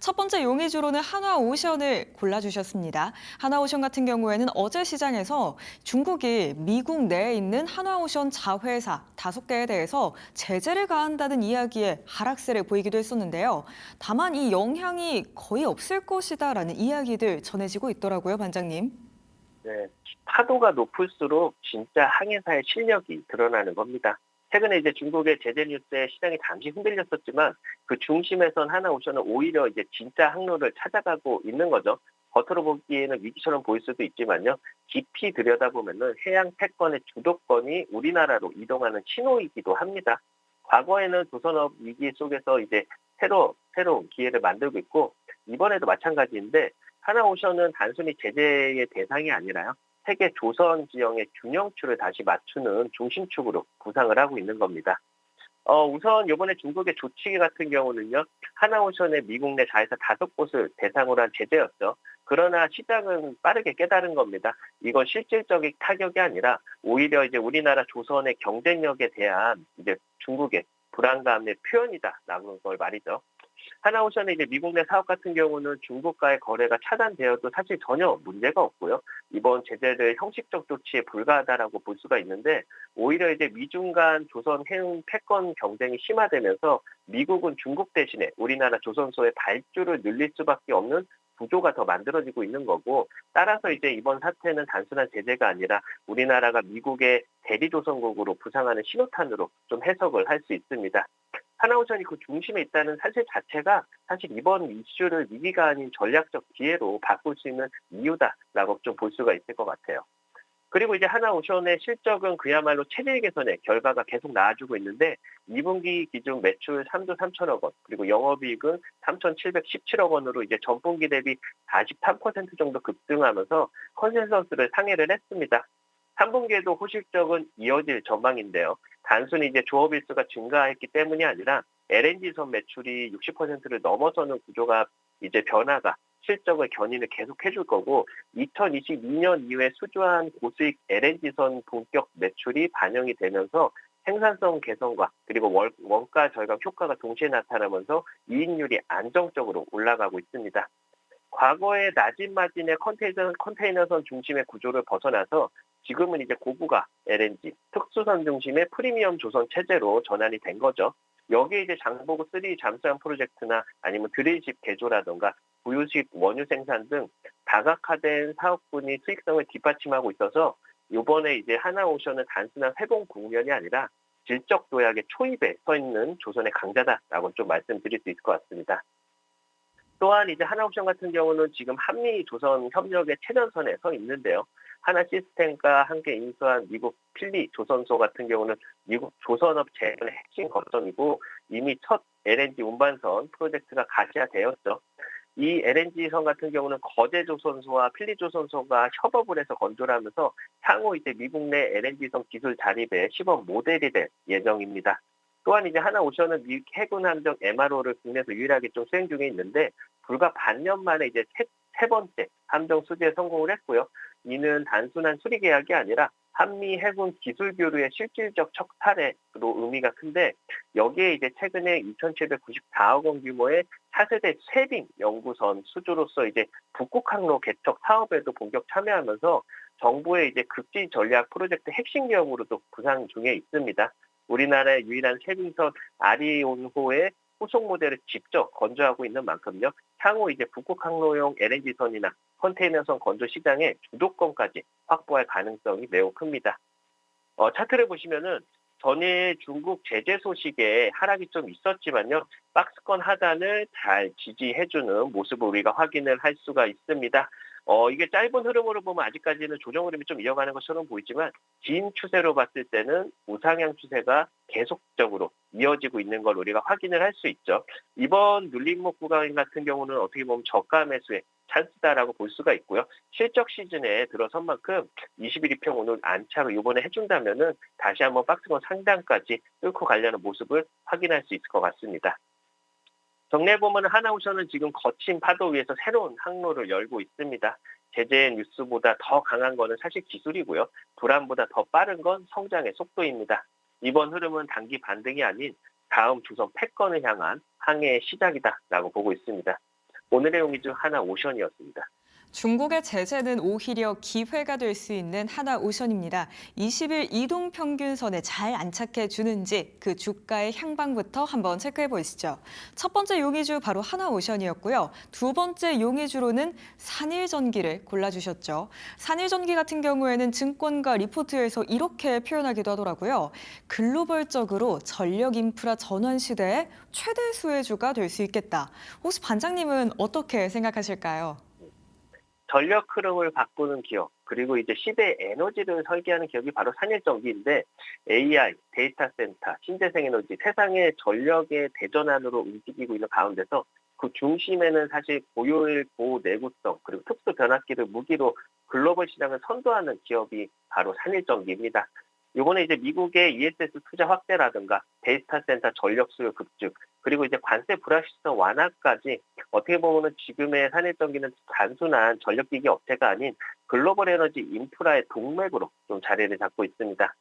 첫 번째 용의주로는 하나오션을 골라주셨습니다. 하나오션 같은 경우에는 어제 시장에서 중국이 미국 내에 있는 하나오션 자회사 5개에 대해서 제재를 가한다는 이야기에 하락세를 보이기도 했었는데요. 다만 이 영향이 거의 없을 것이다라는 이야기들 전해지고 있더라고요, 반장님. 네, 파도가 높을수록 진짜 항해사의 실력이 드러나는 겁니다. 최근에 이제 중국의 제재 뉴스에 시장이 잠시 흔들렸었지만 그 중심에선 하나오션은 오히려 이제 진짜 항로를 찾아가고 있는 거죠. 겉으로 보기에는 위기처럼 보일 수도 있지만요. 깊이 들여다보면은 해양 패권의 주도권이 우리나라로 이동하는 신호이기도 합니다. 과거에는 조선업 위기 속에서 이제 새로운 기회를 만들고 있고 이번에도 마찬가지인데 하나오션은 단순히 제재의 대상이 아니라요. 세계 조선 지형의 균형추를 다시 맞추는 중심축으로 구상을 하고 있는 겁니다. 우선 이번에 중국의 조치기 같은 경우는요. 하나오션의 미국 내 자회사 5곳을 대상으로 한 제재였죠. 그러나 시장은 빠르게 깨달은 겁니다. 이건 실질적인 타격이 아니라 오히려 이제 우리나라 조선의 경쟁력에 대한 이제 중국의 불안감의 표현이다라는 걸 말이죠. 하나오션의 이제 미국 내 사업 같은 경우는 중국과의 거래가 차단되어도 사실 전혀 문제가 없고요. 이번 제재를 형식적 조치에 불과하다라고 볼 수가 있는데 오히려 이제 미중 간 조선 해운 패권 경쟁이 심화되면서 미국은 중국 대신에 우리나라 조선소의 발주를 늘릴 수밖에 없는 구조가 더 만들어지고 있는 거고 따라서 이제 이번 사태는 단순한 제재가 아니라 우리나라가 미국의 대리조선국으로 부상하는 신호탄으로 좀 해석을 할 수 있습니다. 하나오션이 그 중심에 있다는 사실 자체가 사실 이번 이슈를 위기가 아닌 전략적 기회로 바꿀 수 있는 이유다라고 좀 볼 수가 있을 것 같아요. 그리고 이제 하나오션의 실적은 그야말로 체질 개선의 결과가 계속 나아지고 있는데 2분기 기준 매출 3조 3천억 원, 그리고 영업이익은 3,717억 원으로 이제 전분기 대비 43% 정도 급등하면서 컨센서스를 상회를 했습니다. 3분기에도 호실적은 이어질 전망인데요. 단순히 이제 조업 일수가 증가했기 때문이 아니라 LNG선 매출이 60%를 넘어서는 구조가 이제 변화가 실적의 견인을 계속해 줄 거고 2022년 이후에 수주한 고수익 LNG선 본격 매출이 반영이 되면서 생산성 개선과 그리고 원가 절감 효과가 동시에 나타나면서 이익률이 안정적으로 올라가고 있습니다. 과거의 낮은 마진의 컨테이너선 중심의 구조를 벗어나서 지금은 이제 고부가 LNG, 특수선 중심의 프리미엄 조선 체제로 전환이 된 거죠. 여기에 이제 장보고 3 잠수함 프로젝트나 아니면 드릴십 개조라던가 부유식 원유 생산 등 다각화된 사업군이 수익성을 뒷받침하고 있어서 이번에 이제 하나오션은 단순한 회복 국면이 아니라 질적 도약의 초입에 서 있는 조선의 강자다라고 좀 말씀드릴 수 있을 것 같습니다. 또한 이제 하나옵션 같은 경우는 지금 한미 조선 협력의 최전선에 서 있는데요. 하나 시스템과 함께 인수한 미국 필리 조선소 같은 경우는 미국 조선업 재련의 핵심 거점이고 이미 첫 LNG 운반선 프로젝트가 가시화되었죠. 이 LNG선 같은 경우는 거제 조선소와 필리 조선소가 협업을 해서 건조를 하면서 향후 이제 미국 내 LNG선 기술 자립의 시범 모델이 될 예정입니다. 또한 이제 하나오션은 미 해군 함정 MRO를 국내에서 유일하게 좀 수행 중에 있는데 불과 반년 만에 이제 세 번째 함정 수주에 성공을 했고요. 이는 단순한 수리 계약이 아니라 한미 해군 기술 교류의 실질적 첫 사례로 의미가 큰데 여기에 이제 최근에 2,794억 원 규모의 차세대 쇄빙 연구선 수주로서 이제 북극 항로 개척 사업에도 본격 참여하면서 정부의 이제 극지 전략 프로젝트 핵심 기업으로도 부상 중에 있습니다. 우리나라의 유일한 쇄빙선 아리온호의 후속 모델을 직접 건조하고 있는 만큼요. 향후 이제 북극 항로용 LNG선이나 컨테이너선 건조 시장의 주도권까지 확보할 가능성이 매우 큽니다. 차트를 보시면은 전일 중국 제재 소식에 하락이 좀 있었지만요. 박스권 하단을 잘 지지해주는 모습을 우리가 확인을 할 수가 있습니다. 이게 짧은 흐름으로 보면 아직까지는 조정 흐름이 좀 이어가는 것처럼 보이지만 긴 추세로 봤을 때는 우상향 추세가 계속적으로 이어지고 있는 걸 우리가 확인을 할 수 있죠. 이번 눌림목 구간 같은 경우는 어떻게 보면 저가 매수의 찬스다라고 볼 수가 있고요. 실적 시즌에 들어선 만큼 21일평 오늘 안착을 이번에 해준다면은 다시 한번 박스권 상단까지 뚫고 가려는 모습을 확인할 수 있을 것 같습니다. 정리해보면 하나오션은 지금 거친 파도 위에서 새로운 항로를 열고 있습니다. 제재 뉴스보다 더 강한 거는 사실 기술이고요. 불안보다 더 빠른 건 성장의 속도입니다. 이번 흐름은 단기 반등이 아닌 다음 조선 패권을 향한 항해의 시작이다라고 보고 있습니다. 오늘의 용의주 하나오션이었습니다. 중국의 제재는 오히려 기회가 될 수 있는 하나오션입니다. 20일 이동 평균선에 잘 안착해 주는지 그 주가의 향방부터 한번 체크해 보시죠. 첫 번째 용의주 바로 하나오션이었고요. 두 번째 용의주로는 산일전기를 골라주셨죠. 산일전기 같은 경우에는 증권가 리포트에서 이렇게 표현하기도 하더라고요. 글로벌적으로 전력 인프라 전환 시대의 최대 수혜주가 될 수 있겠다. 혹시 반장님은 어떻게 생각하실까요? 전력 흐름을 바꾸는 기업, 그리고 이제 시대의 에너지를 설계하는 기업이 바로 산일전기인데 AI, 데이터 센터, 신재생 에너지, 세상의 전력의 대전환으로 움직이고 있는 가운데서 그 중심에는 사실 고효율, 고내구성, 그리고 특수 변압기를 무기로 글로벌 시장을 선도하는 기업이 바로 산일전기입니다. 이번에 이제 미국의 ESS 투자 확대라든가 데이터 센터 전력 수요 급증, 그리고 이제 관세 불확실성 완화까지 어떻게 보면은 지금의 산일전기는 단순한 전력기기 업체가 아닌 글로벌 에너지 인프라의 동맥으로 좀 자리를 잡고 있습니다.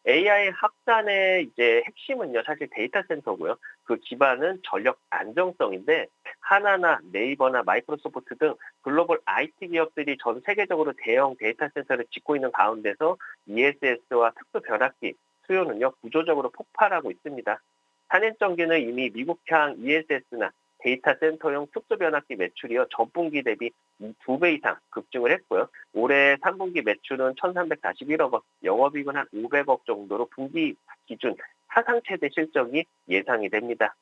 AI 확산의 이제 핵심은요, 사실 데이터 센터고요. 그 기반은 전력 안정성인데 하나나 네이버나 마이크로소프트 등 글로벌 IT 기업들이 전 세계적으로 대형 데이터 센터를 짓고 있는 가운데서 ESS와 특수 변압기 수요는요, 구조적으로 폭발하고 있습니다. 산일전기는 이미 미국향 ESS나 데이터 센터용 특수 변압기 매출이요, 전분기 대비 2배 이상 급증을 했고요. 올해 3분기 매출은 1,341억 원, 영업이익은 한 500억 정도로 분기 기준 사상 최대 실적이 예상이 됩니다.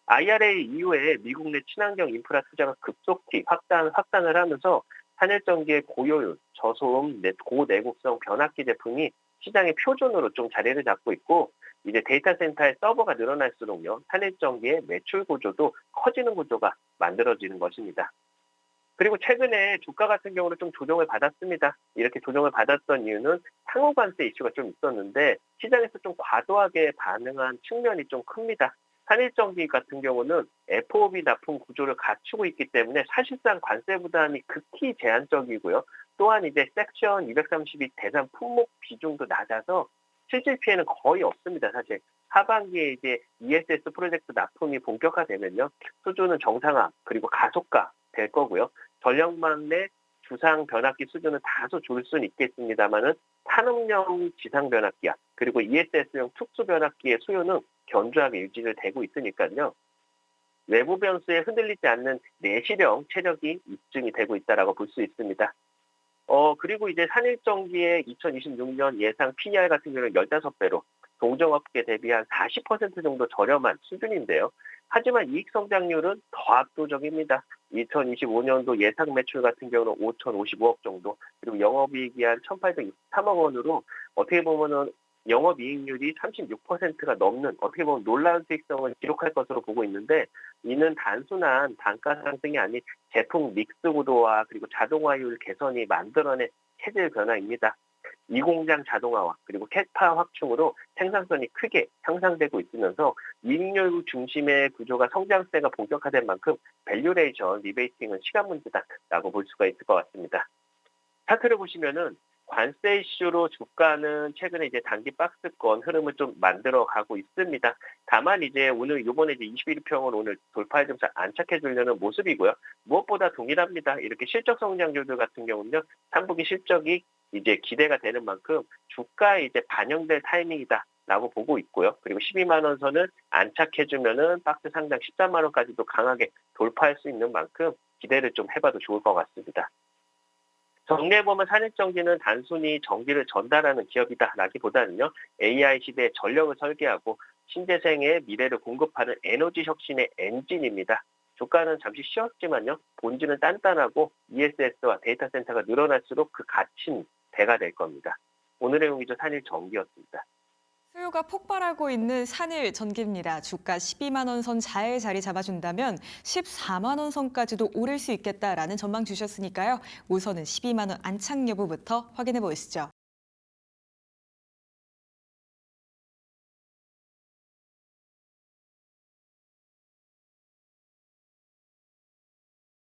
IRA 이후에 미국 내 친환경 인프라 투자가 급속히 확산을 하면서 산일전기의 고효율, 저소음, 고내구성 변압기 제품이 시장의 표준으로 좀 자리를 잡고 있고, 이제 데이터 센터의 서버가 늘어날수록요, 산일전기의 매출 구조도 커지는 구조가 만들어지는 것입니다. 그리고 최근에 주가 같은 경우는 좀 조정을 받았습니다. 이렇게 조정을 받았던 이유는 상호 관세 이슈가 좀 있었는데 시장에서 좀 과도하게 반응한 측면이 좀 큽니다. 한일전기 같은 경우는 FOB 납품 구조를 갖추고 있기 때문에 사실상 관세 부담이 극히 제한적이고요. 또한 이제 섹션 232 대상 품목 비중도 낮아서 실질 피해는 거의 없습니다. 사실 하반기에 이제 ESS 프로젝트 납품이 본격화되면요, 수주는 정상화 그리고 가속화 될 거고요. 전력망 내 주상 변압기 수준은 다소 줄 수는 있겠습니다만은 산업용 지상 변압기와 그리고 ESS용 특수 변압기의 수요는 견조하게 유지를 되고 있으니까요. 외부 변수에 흔들리지 않는 내실형 체력이 입증이 되고 있다라고 볼 수 있습니다. 그리고 이제 산일전기의 2026년 예상 PER 같은 경우는 15배로 동종업계 대비 한 40% 정도 저렴한 수준인데요. 하지만 이익 성장률은 더 압도적입니다. 2025년도 예상 매출 같은 경우는 5,055억 정도, 그리고 영업이익이 한 1,863억 원으로 어떻게 보면은 영업이익률이 36%가 넘는 어떻게 보면 놀라운 수익성을 기록할 것으로 보고 있는데, 이는 단순한 단가 상승이 아닌 제품 믹스 구도와 그리고 자동화율 개선이 만들어낸 체질 변화입니다. 이 공장 자동화와 그리고 캐파 확충으로 생산성이 크게 향상되고 있으면서 이익률 중심의 구조가 성장세가 본격화된 만큼 밸류레이션 리베이팅은 시간 문제다라고 볼 수가 있을 것 같습니다. 차트를 보시면은 관세 이슈로 주가는 최근에 이제 단기 박스권 흐름을 좀 만들어 가고 있습니다. 다만 이제 오늘 요번에 이제 21평을 오늘 돌파에 좀 잘 안착해 주려는 모습이고요. 무엇보다 동일합니다. 이렇게 실적 성장률들 같은 경우는요, 3분기 실적이 이제 기대가 되는 만큼 주가에 이제 반영될 타이밍이다라고 보고 있고요. 그리고 12만 원 선을 안착해 주면은 박스 상당 13만 원까지도 강하게 돌파할 수 있는 만큼 기대를 좀 해봐도 좋을 것 같습니다. 정리해보면 산일전기는 단순히 전기를 전달하는 기업이다라기보다는요, AI 시대의 전력을 설계하고 신재생의 미래를 공급하는 에너지 혁신의 엔진입니다. 주가는 잠시 쉬었지만요, 본질은 단단하고 ESS와 데이터 센터가 늘어날수록 그 가치는 배가 될 겁니다. 오늘의 용기죠, 산일전기였습니다. 수요가 폭발하고 있는 산일전기입니다. 주가 12만 원 선 잘 자리 잡아준다면 14만 원 선까지도 오를 수 있겠다라는 전망 주셨으니까요. 우선은 12만 원 안착 여부부터 확인해 보시죠.